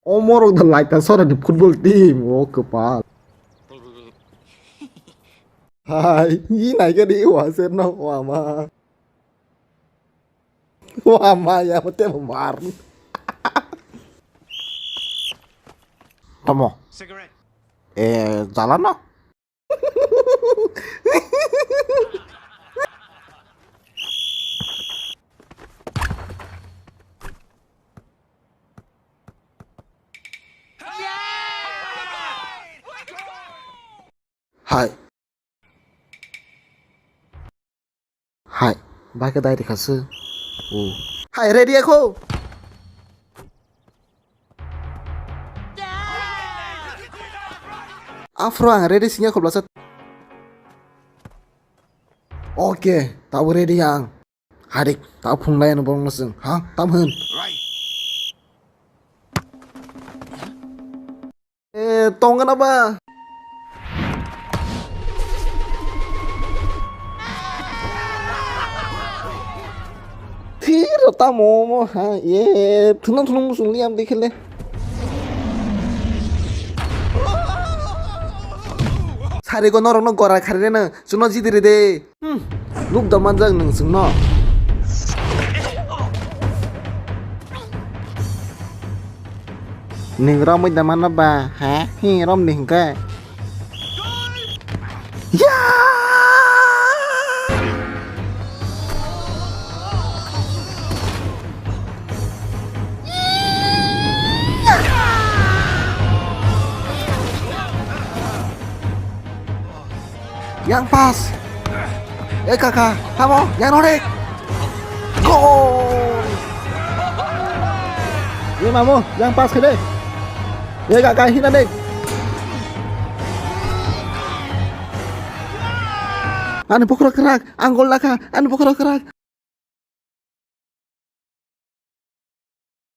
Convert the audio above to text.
Omorok the light and sort of the football team. Oh, kepal. Hai, ý này cái đi hòa sen nó hòa mà. Hòa mà ya mati memar. Tomo. Jalan no? Hai. Hai, ba cái đây thì khả sư. Hai ready aku. Afro ang ready sinya ko blasat. Oke, tahu ready yang. Hadik, tahu phunglai no bong nasung. Ha, tam hun. Tongan apa? Tiro tamo ha ye tunang musung liam dikhle. Sari ko norong nong korak khare na suno jidire de. Look the manjang nung sungno. Ning rom mai da mana ba ha hi rom ning ka. Ya. Yang pas. Kakak, kamu yang norek. Gol. Ini mamu yang pas ke deh. Kakak hina deh. Anu pokok kerak, anggol laka, anu pokok kerak.